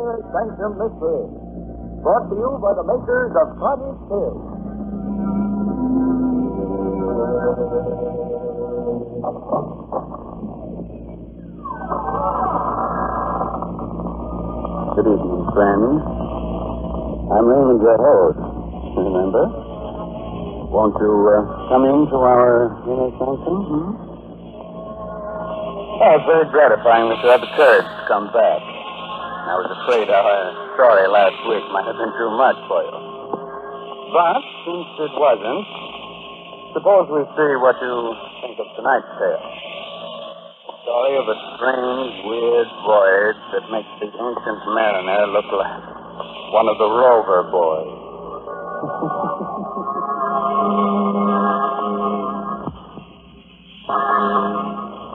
Inner Sanctum Mystery. Brought to you by the makers of Cottage Hill. Good evening, friends. I'm Raymond, your host. Remember? Won't you come into our inner sanctum? Oh, it's very gratifying that you had the courage to come back. I was afraid our story last week might have been too much for you. But, since it wasn't, suppose we see what you think of tonight's tale. A story of a strange, weird voyage that makes the ancient mariner look like one of the Rover boys.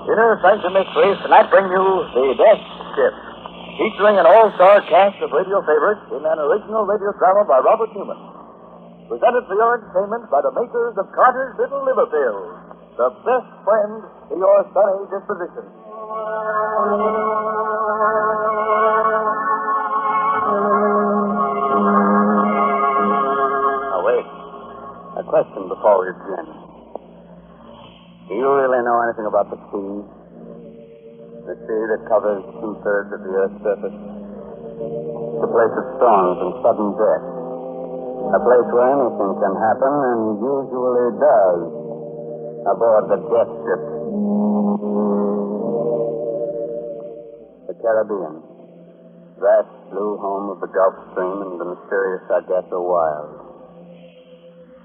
Inner Sanctum Mystery tonight bring you The Death Ship, featuring an all-star cast of radio favorites in an original radio drama by Robert Newman. Presented for your entertainment by the makers of Carter's Little Liver Pills, the best friend to your sunny disposition. Now, wait. A question before we begin. Do you really know anything about the sea? The sea that covers 2/3 of the Earth's surface? It's a place of storms and sudden death. A place where anything can happen, and usually does, aboard the Death Ship. The Caribbean. Vast blue home of the Gulf Stream and the mysterious Sargasso Wild.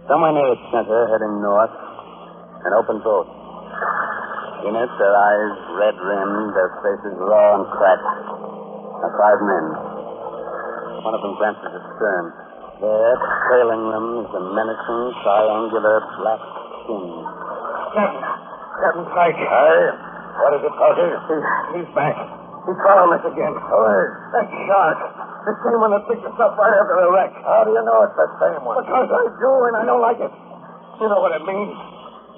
Somewhere near its center, heading north, an open boat. In it, their eyes red-rimmed, their faces raw and cracked, are 5 men. One of them glances astern. There, trailing them, is a menacing, triangular black skin. Captain Pike. Hey, what is it, Parker? He's back. He's following us again. Who is? That shark. The same one that picked us up right after the wreck. How do you know it's the same one? Because I do, and I don't like it. You know what it means.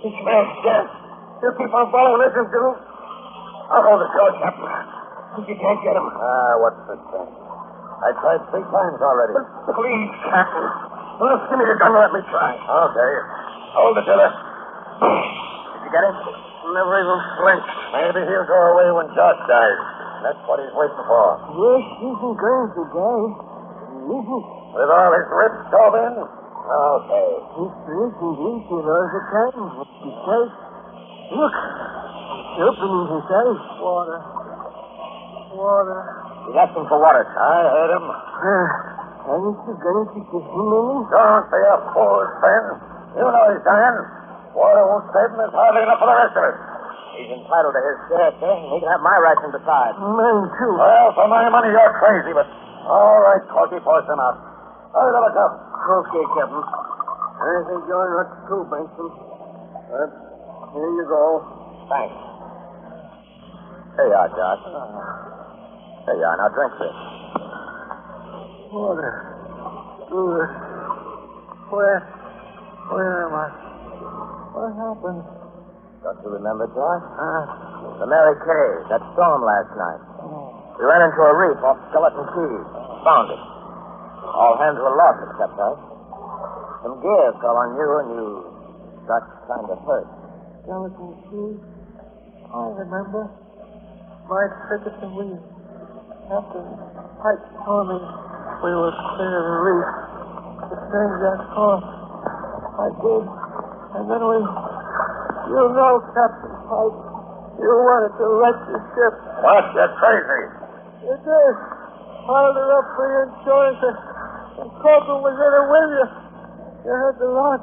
He smells death. You keep on following this and do. I'll hold the shore, Captain. If you can't get him. What's the sense? I tried 3 times already. Please, Captain. Well, give me the gun and let me try. Okay. Hold the tiller. Did you get him? Never even flinched. Maybe he'll go away when Josh dies. That's what he's waiting for. Yes, he's going to die. With all his ribs stove in? Okay. He's drinking easy all the time. Because, look, opening his eyes. Water. He asked him for water. I heard him. Aren't you going to give him any? Don't be a fool, Ben. You know he's dying. Water won't save him. There's hardly enough for the rest of us. He's entitled to his share, sir. He can have my ration besides. Mine, too. Well, for my money, you're crazy, but... All right, Corky, force him out. Hurry, let us up. Okay, Captain. I think you're not too, Benson. But here you go. Thanks. Here you are, Josh. There you are. Now drink this. Water. Good. Where am I? What happened? Don't you remember, Josh? The Mary Kay, that storm last night. We ran into a reef off Skeleton Key. Found it. All hands were lost except us. Some gear fell on you and you got kind of hurt. Skeleton Key? I remember. My ticket to leave. After Pike told me we were clear of the reef to change that course. I did. And then we... You know, Captain Pike, you wanted to wreck the ship. What? You're crazy. You did. Piled her up for your insurance and Kroeger was in it with you. You had the launch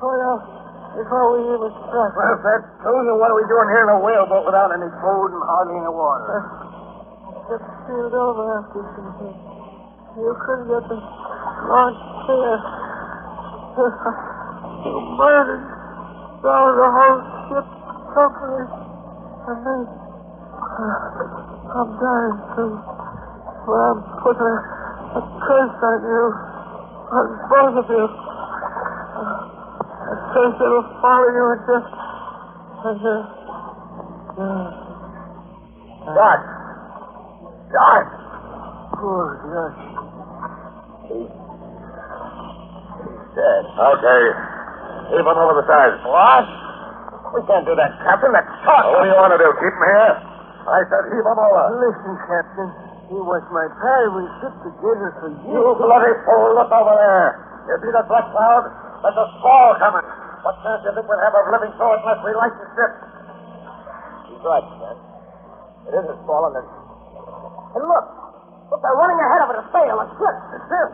caught out before we even struck. Well, if that's true, then what are we doing here in a whaleboat without any food and hardly any water? Just sealed over after something. You couldn't get the launch clear. You murdered down the whole ship company. And then I'm dying too. Well, I'm putting a curse on you. On both of you. A curse that will follow you until... Josh! Poor Gus. He's dead. Okay. Heave him over the side. What? We can't do that, Captain. That's shot. What do you want to do? Keep him here? I said heave him over. Listen, Captain. He was my pal. We shipped together for years. You bloody fool. Look over there. You see that black cloud? There's a squall coming. What chance do you think we'll have of living through it unless we light the ship? He's right, man. It is a squall, and there's... And look. Look, they're running ahead of it. A sail, a ship. A ship?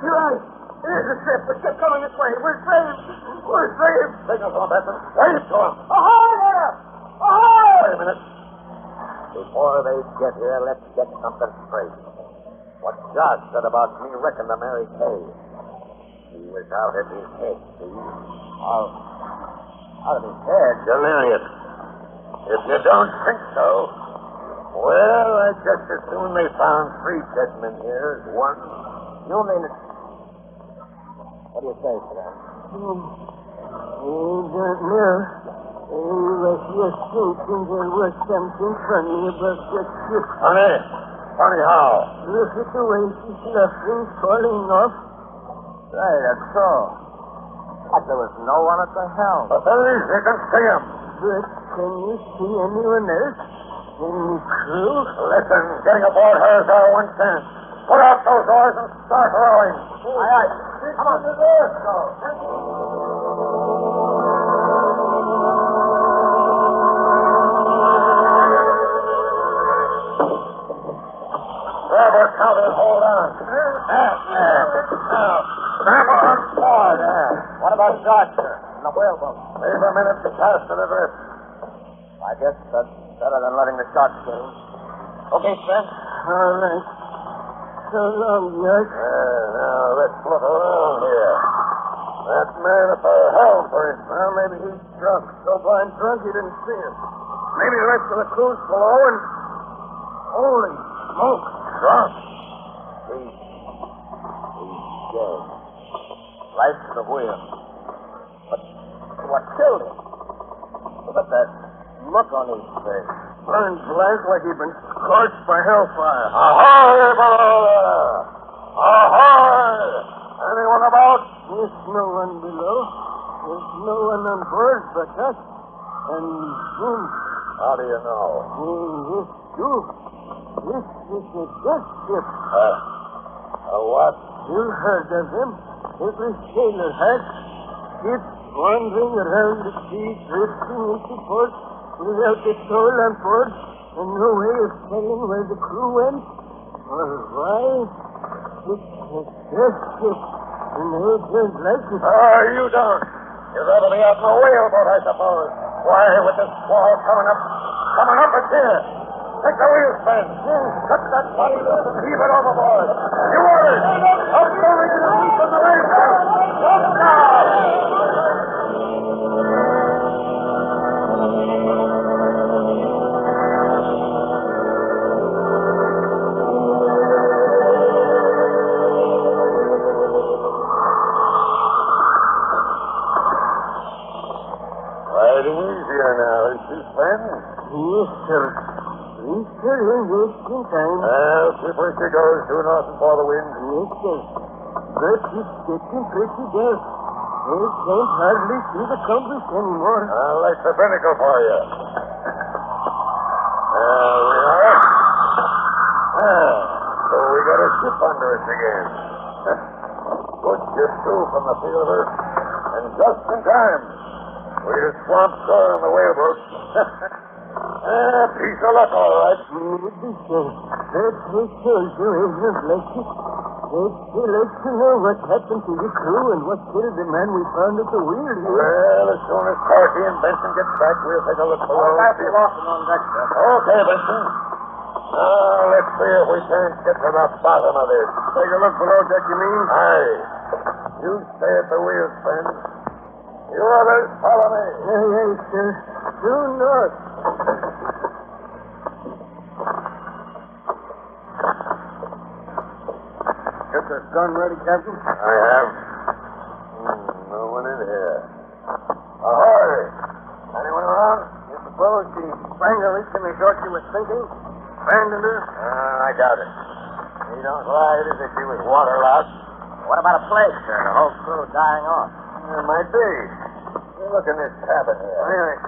You're right. It is a ship. A ship coming this way. We're saved. We're saved. Signal to him, Benson. Wave to him. Ahoy there! Ahoy! Wait a minute. Before they get here, let's get something straight. What Josh said about me wrecking the Mary Kay. He was out of his head, see? Out of his head? Delirious. If you don't think so, well, I just as soon they found 3 dead men here as one. You mean it? What do you say, Sam? I don't know. He was just thinking there was something funny about that ship. Funny? Funny how? Look at the way she's luffing, falling off. Right, that's so. But there was no one at the helm. But there is. You can see him. But can you see anyone else? Any crew? Listen, getting aboard her is our one chance. Put out those oars and start rowing. Aye, aye. Come on. Let's go. Robert, counter, hold on. Now, grab on board. What about Schuster and the whaleboat? Leave a minute to cast an adrift. I guess that's better than letting the sharks get him. Okay, Sven. All right. So long, Gus. Now, let's look around here. That man at the helm for him. Well, maybe he's drunk. So blind drunk he didn't see us. Maybe the rest of the crew's below and... Holy smoke. Drunk? He's dead. Right to the wheel. But what killed him? Look at that look on his face. Burned black like he'd been scorched by hellfire. Ahoy, below there! Ahoy! Anyone about? There's no one below. There's no one on board but us. And him. How do you know? This too. This is a death ship. A what? You heard of him. Every sailor has. Ships wandering around the sea, drifting into port without a soul on board, and no way of telling where the crew went or why. It's a death ship, and they don't like it. You don't. You'd rather be out in a whaleboat, I suppose. Why, with this squall coming up it's here. Take the wheel, Sven. Cut that body loose and heave it overboard. You orders. Up moving to the east of the rainbow. Up now. Riding easier now, is she, Sven? Yes, sir. We sure ain't wasting time. Well, keep where she goes, due north and for the wind. Yes, sir. But it's getting pretty dark. They can't hardly see the compass anymore. I'll light the binnacle for you. There we are. So we got a ship under us again. Good ship, too, from the feel of her. And just in time. We'd have swamped shore on the whaleboat. Piece of luck, all right. Maybe so. But we told you, isn't like it? They'd still like to know what happened to the crew and what killed the man we found at the wheel here. Well, as soon as Corky and Benson get back, we'll take a look below. I'll be walking on deck, sir. Okay, Benson. Now, let's see if we can't get to the bottom of this. Take a look below deck, you mean? Aye. You stay at the wheel, Sven. You others, follow me. Aye, sir. Due north. Get the gun ready, Captain? I have. No one in here. Ahoy! Anyone around? You suppose she sprang the leak in the short she was sinking? Abandoned her? I doubt it. He don't lie as if he was waterlogged. What about a plague, sir? The whole crew dying off. It might be. Look in this cabin here. Really?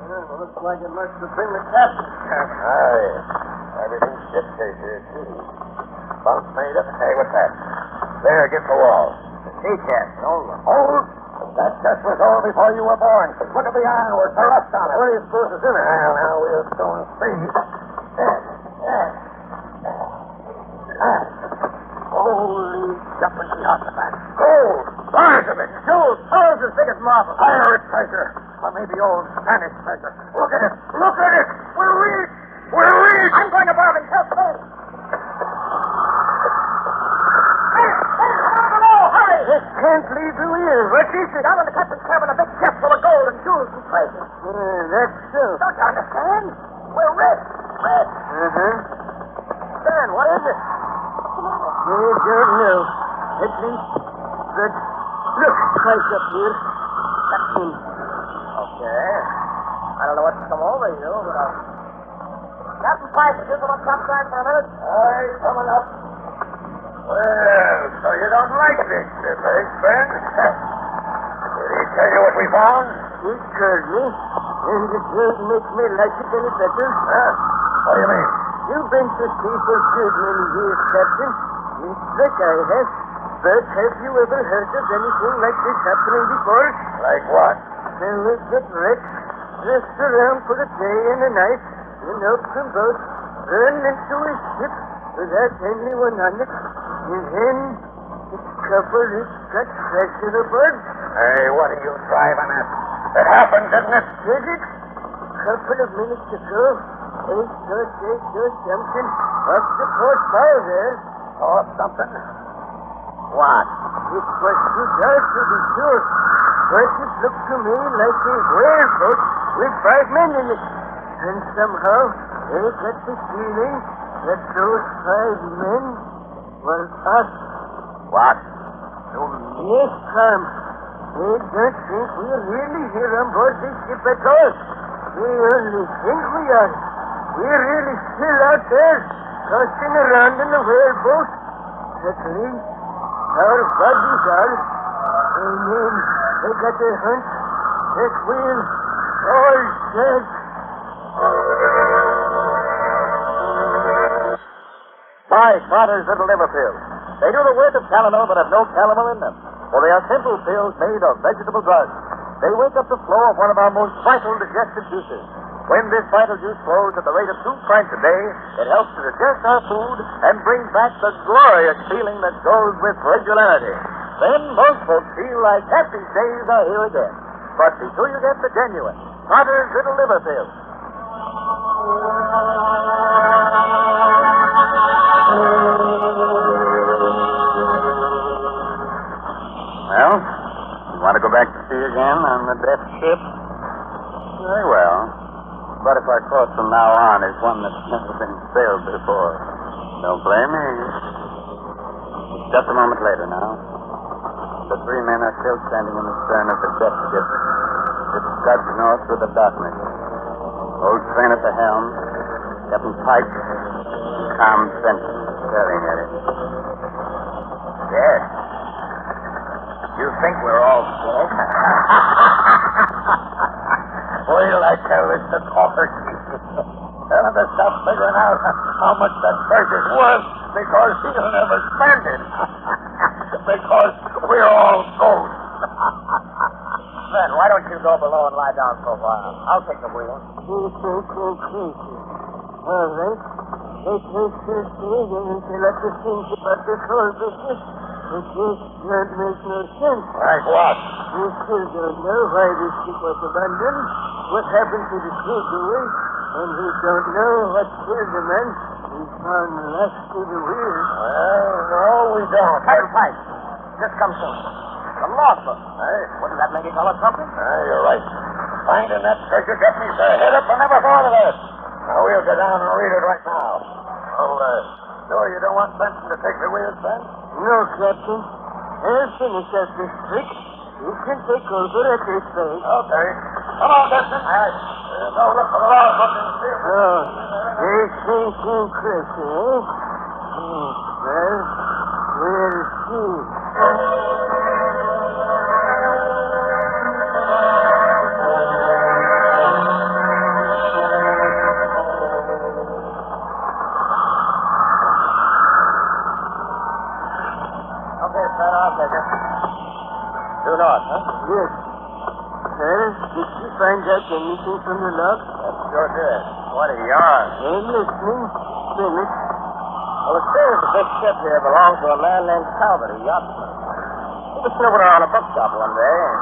Well, looks like it must have been the captain's cabin. Aye. Everything's shipshape here, too. Bunk made up. Hey, what's that? There against the wall. The sea chest. Old one. Old? That chest was old before you were born. Look at the ironwork, the rust on it. What do you suppose is in it? Well, now we'll soon see. Holy jumping the occupant. Gold! Bars of it! Jewels! Pearls as big as marble. Pirate treasure. Or maybe old Spanish treasure. Look at it! Look at it! We're rich! We're rich! I'm going to borrow and help Sloane. Hurry! This can't leave who he is. What is it? Down in the captain's cabin, a big chest full of gold and jewels and treasure. That's so. Don't you understand? We're rich! Rich! Dan, what is it? I don't know. At least, but look, twice up here. Captain. Okay. I don't know what's come over you, but Captain Price, you come up topside for a minute? Aye, coming up. Well, so you don't like this ship, eh, Ben? Did he tell you what we found? He told me, and it doesn't make me like it any better. Huh? What do you mean? You've been to sea for a good many years, Captain. It's like I have. But have you ever heard of anything like this happening before? Like what? Fellas get wrecked, dressed around for a day and a night, and up from boat, run into a ship without anyone on it, and then discover it's got treasure aboard. Hey, what are you driving at? It happened, didn't it? Did it? Couple of minutes ago, I saw something off the port bow there. Or something? What? It was too dark to be sure, but it looked to me like a whaleboat with 5 men in it. And somehow, I got the feeling that those 5 men were us. What? Yes, Tom. I don't think we're really here on board this ship at all. We only think we are. We're really still out there, tossing around in the whaleboat. At least, our bodies are. I mean, I got a hunch that we're all dead. Buy Carter's Little Liver Pills. They do the work of calomel, but have no calomel in them. For they are simple pills made of vegetable drugs. They wake up the flow of one of our most vital digestive juices. When this vital juice flows at the rate of 2 pints a day, it helps to digest our food and brings back the glorious feeling that goes with regularity. Then most folks feel like happy days are here again. But be sure you get the genuine Carter's Little Liver Pills. Well, you want to go back to sea again on the death ship? Very well. But if our course from now on is one that's never been sailed before, don't blame me. It's just a moment later now. The 3 men are still standing in the stern of the deck ship. It scuds north through the darkness. Old Train at the helm, Captain Pike, calm Benson staring at it. Yes. You think we're all dead? Wait till I tell this to Kroeger. Tell him to stop figuring out how much that treasure's worth because he'll never spend it. Because we're all ghosts. Ben, why don't you go below and lie down for a while? I'll take the wheel. You think you're crazy. All right. It takes her staying until I can think about this whole business. It just don't make no sense. Like what? We still don't know why this ship was abandoned, what happened to the crew away, and we don't know what killed the man we found last to the wheel. Well, no, we don't. Captain Price, just come soon. The logbook. Hey? Wouldn't that make it tell us something? You're right. Finding that treasure got me so head up I never thought of that. Now we'll go down and read it right now. Oh, sure you don't want Benson to take the wheel, Ben? No, Captain. I'll finish up this trick. You can take over at this place. Okay. Come on, Benson. All right. Go look for the logbook and see if Oh. They think impression, eh? Well, we'll see. Okay, sir, I'll take it. Due north, huh? Yes. Sir, did you find out anything from the log? That sure did. What a yarn. I'm listening. Finish. Well, it seems that this ship here belonged to a man named Talbot, a yachtsman. He was snooping around a bookshop one day, and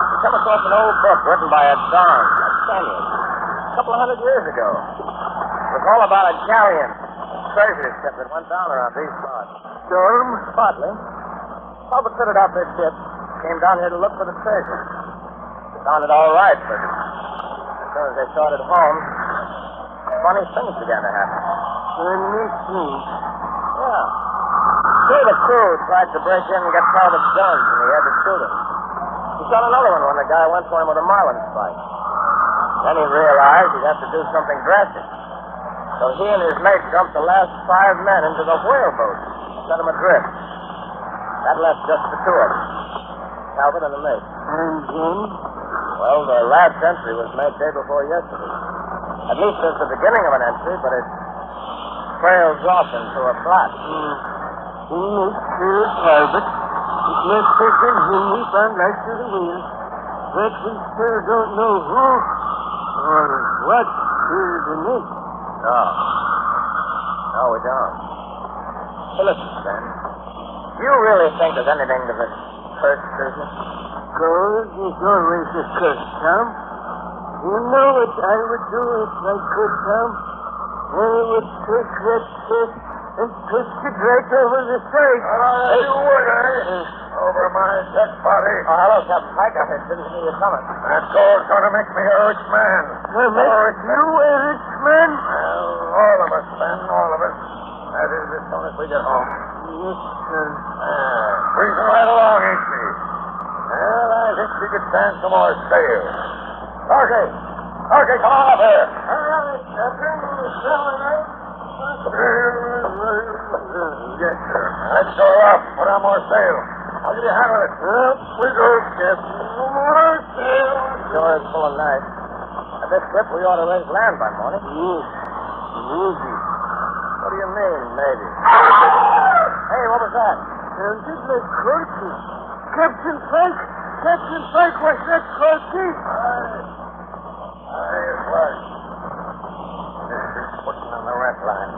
he came across an old book written by a Don, a Spaniard, a couple of 100 years ago. It was all about a galleon, a treasure ship that went down around these parts. Storm? Partly. Talbot fitted out this ship, came down here to look for the treasure. It sounded all right, but as soon as they started home, funny things began to happen. Funny things. Yeah. Two of the crew tried to break in and get Talbot's guns, and he had to shoot him. He shot another one when the guy went for him with a marlin spike. Then he realized he'd have to do something drastic. So he and his mate dumped the last 5 men into the whaleboat, set them adrift. That left just the two of them, Talbot and the mate. And then? Well, the last entry was made day before yesterday. At least there's the beginning of an entry, but it trails off into a blot. He makes sure Talbot. It must have been him we found right through the wheel. But we still don't know who or what killed the mate. No. No, we don't. Hey, listen, Ben. Do you really think there's anything to this cursed business? Gold is always a curse, Tom. You know what I would do if I could, Tom? I would take that chest and twist it right over the side. You would, eh? Over my dead body. Oh, hello, Captain Pike. I didn't see you coming. That gold's going to make me a rich man. Well, make you a rich man? Well, all of us, Ben, all of us. That is, as soon as we get home. Yes, sir. Breezing right along, ain't she? Well, I think we could stand some more sail. Orky! Orky, come on up here. All right, Captain. Selling right? Yes, sir. Let's go up. Put on more sail. How did you handle it? Up we go, Captain. More sail. Sure is full of night. At this trip, we ought to raise land by morning. Yes. Maybe. What do you mean, maybe? Hey, what was that? Sounded like Corky. Captain Pike! Captain Pike, was that Corky? Aye, it was. This is putting on the rat line.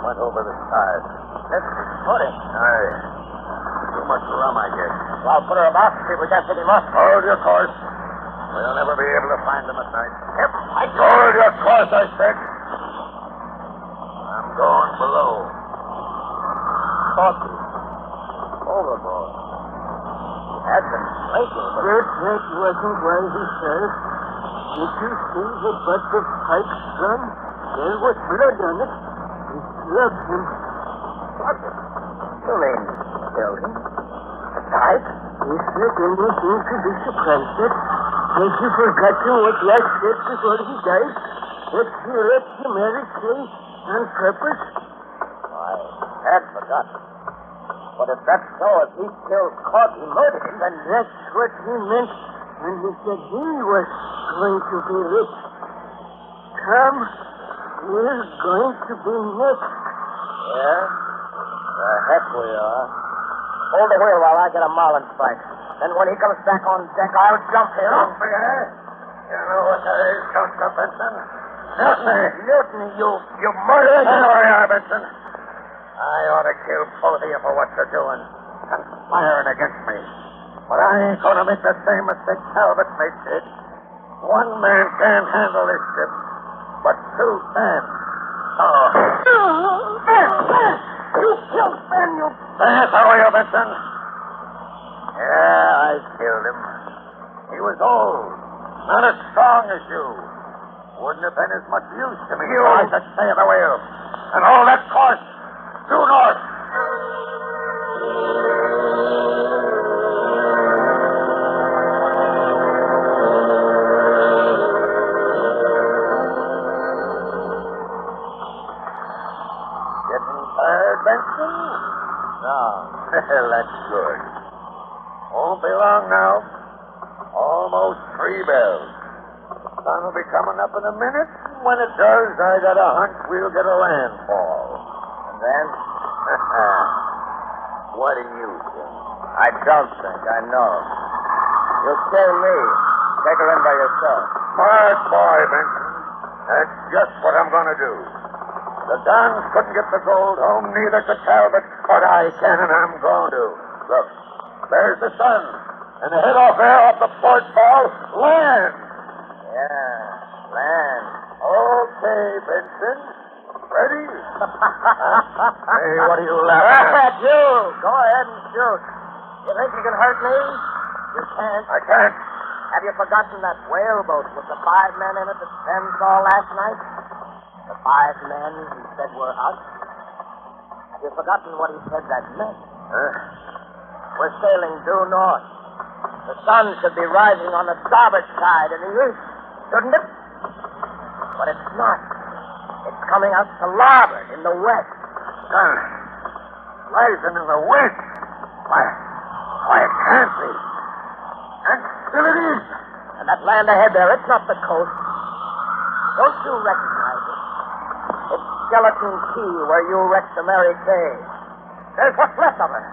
Went over the side. This is footing. Aye. Too much rum, I guess. Well, put her about and see if we can't pick him up. Hold your course. We'll never be able to find them at night. I Hold your course, I said. I'm going below. Corky. Overboard. Had been drinking, but... That wasn't why he said. Did you see the butt of Pike's gun? There was blood on it. He clubbed him. What? You mean killed him? Pike? He said anything to be surprised at. Has he forgotten what Lash said before he died? That he let the marriage say on purpose? I had forgotten. But if that's so, if he killed Claude, he murdered him, And that's what he meant when he said he was going to be rich. Tom, we're going to be next. Yeah? The heck we are. Hold the wheel while I get a marlin spike. Then when he comes back on deck, I'll jump him. You know what that is, Council Benson? Mutiny, you murderer. There we are, Benson. I ought to kill both of you for what you're doing. Conspiring against me. But I ain't going to make the same mistake Talbot made did. One man can't handle this ship, but two can. Oh. You killed Ben, you... How are you, Benson? Yeah, I killed him. He was old, not as strong as you. Wouldn't have been as much use to me if I could stay at the wheel. And hold that course due north. Benson? No. Well, that's good. Won't be long now. Almost 3 bells. The sun will be coming up in a minute. When it does, I got a hunch we'll get a landfall. And then? What do you think? I don't think. I know. You'll kill me. Take her in by yourself. Smart boy, Benson. That's just what I'm going to do. The Dons couldn't get the gold home, neither could Talbot, but I can, and I'm going to. Look, there's the sun. And ahead off there, off the port bow, land. Yeah, land. Okay, Benson. Ready? Hey, what are you laughing at? You! Go ahead and shoot. You think you can hurt me? You can't. I can't. Have you forgotten that whaleboat with the 5 men in it that Ben saw last night? The 5 men he said were us? Have you forgotten what he said that meant? We're sailing due north. The sun should be rising on the starboard side in the east, shouldn't it? But it's not. It's coming out to larboard in the west. Sun rising in the west. Why, it can't be. And still it is. And that land ahead there, it's not the coast. Don't you recognize it? It's Skeleton Key where you wrecked the Mary Kay. There's what's left of her.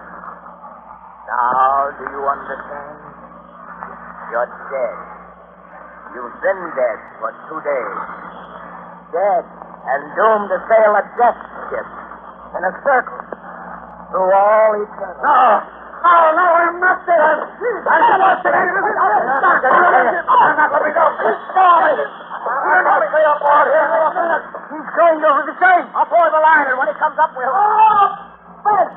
Now, do you understand? You're dead. You've been dead for 2 days. Dead and doomed to sail a death ship in a circle through all eternity. No, I'm not dead. I'm not dead. I'm not letting go. I'm not stay up on here. He's going over the chain. I'll pour the line, and when he comes up, we'll... Oh, Ben!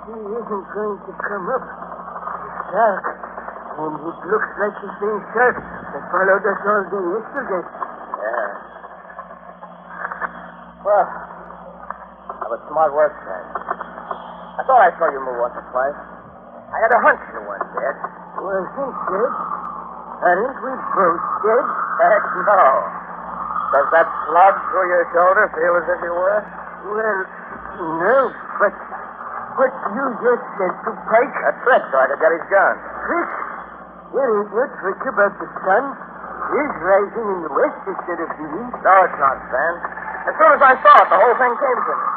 He isn't going to come up. It's dark, and it looks like the same shark that followed us all day yesterday. Yeah. Well, that was smart work, Ted. I thought I saw you move once or twice. I had a hunch you weren't dead. Wasn't dead? Aren't we both dead? Heck no. Does that slug through your shoulder feel as if you were? Well, no, but what you just said to Pike. A trick so I could get his gun. Trick? There ain't no trick about the sun. It's rising in the west instead of the east. No, it's not, Ben. As soon as I saw it, the whole thing came to me.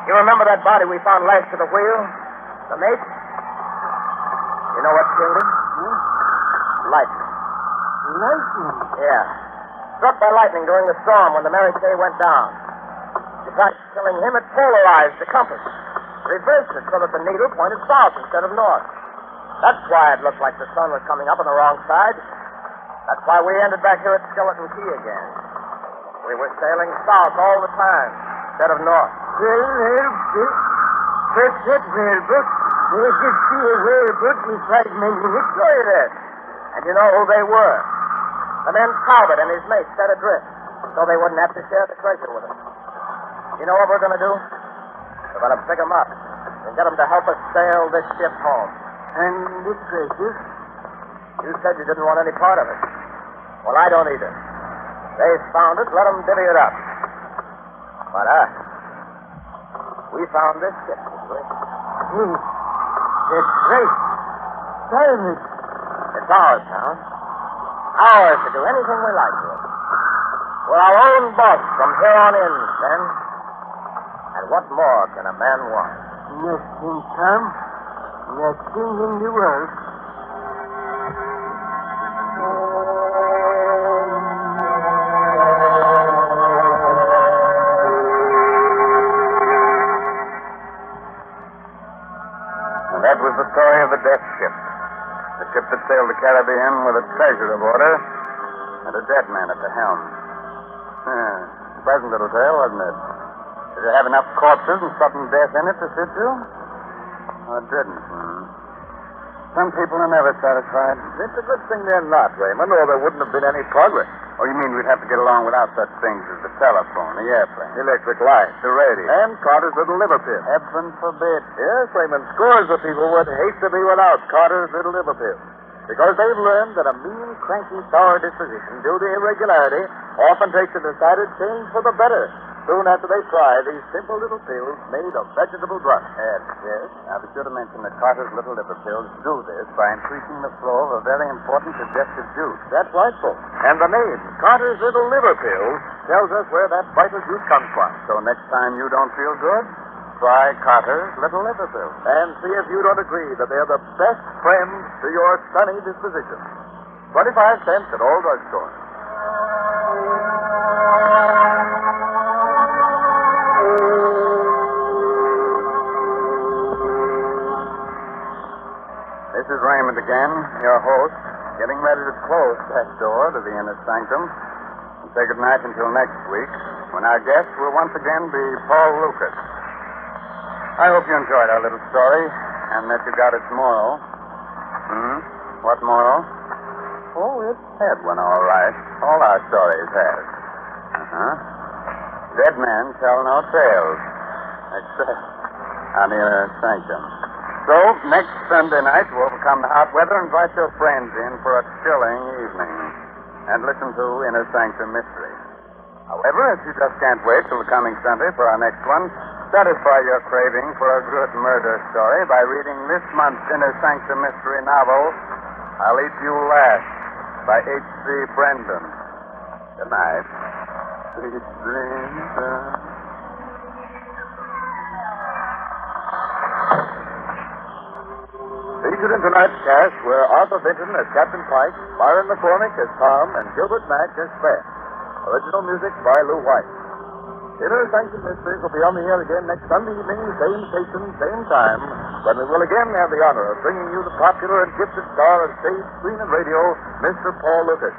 You remember that body we found lashed to the wheel? The mate? You know what killed him? Lightning. Lightning? Yeah. Struck by lightning during the storm when the Mary Kay went down. Besides killing him, it polarized the compass. Reversed it so that the needle pointed south instead of north. That's why it looked like the sun was coming up on the wrong side. That's why we ended back here at Skeleton Key again. We were sailing south all the time instead of north. Well, but that whaleboat, there should be a whaleboat with 5 men in it. Sure you did. And you know who they were. The men Talbot and his mate set adrift so they wouldn't have to share the treasure with us. You know what we're going to do? We're going to pick them up and get them to help us sail this ship home. And the treasure? You said you didn't want any part of it. Well, I don't either. They found it, let them divvy it up. But us, we found this ship, didn't we? That's right. Private. It's ours now. Ours to do anything we like with. We're our own boss from here on in, then. And what more can a man want? Nothing, Tom. Nothing in the world. And that was the story of the death ship. The ship that sailed the Caribbean with a treasure aboard her and a dead man at the helm. Pleasant little tale, wasn't it? Did it have enough corpses and sudden death in it to suit you? Oh, it didn't. Some people are never satisfied. It's a good thing they're not, Raymond, or there wouldn't have been any progress. Oh, you mean we'd have to get along without such things as the telephone, the airplane, Electric light, the radio. and Carter's little liver pill? Heaven forbid. Yes, Raymond, scores of people would hate to be without Carter's little liver pill. Because they've learned that a mean, cranky, sour disposition due to irregularity often takes a decided change for the better. soon after they try these simple little pills made of vegetable drugs. Yes. I be sure to mention that Carter's little liver pills do this by increasing the flow of a very important digestive juice. That's right, folks. And the name, Carter's Little Liver Pills, tells us where that vital juice comes from. So next time you don't feel good, try Carter's little liver pills. And see if you don't agree that they're the best friend to your sunny disposition. 25 cents at all drugstores. This is Raymond again, your host, getting ready to close that door to the Inner Sanctum and say goodnight until next week, when our guest will once again be Paul Lukas. I hope you enjoyed our little story and that you got its moral. What moral? Oh, it had one, all right. All our stories have. Dead men tell no tales, except on the Inner Sanctum. So, next Sunday night, to overcome the hot weather, invite your friends in for a chilling evening and listen to Inner Sanctum Mystery. However, if you just can't wait till the coming Sunday for our next one, satisfy your craving for a good murder story by reading this month's Inner Sanctum Mystery novel, I'll Eat You Last, by H.C. Brendan. Good night. Sweet dreams. Featured in tonight's cast were Arthur Vinton as Captain Pike, Myron McCormick as Tom, and Gilbert Mack as Fred. Original music by Lou White. Inner Sanctum Mysteries will be on the air again next Sunday evening, same station, same time, when we will again have the honor of bringing you the popular and gifted star of stage, screen, and radio, Mr. Paul Lukas.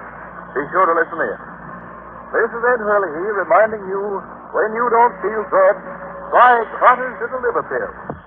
Be sure to listen in. This is Ed Hurley reminding you, when you don't feel good, try Carter's Little Liver Pills.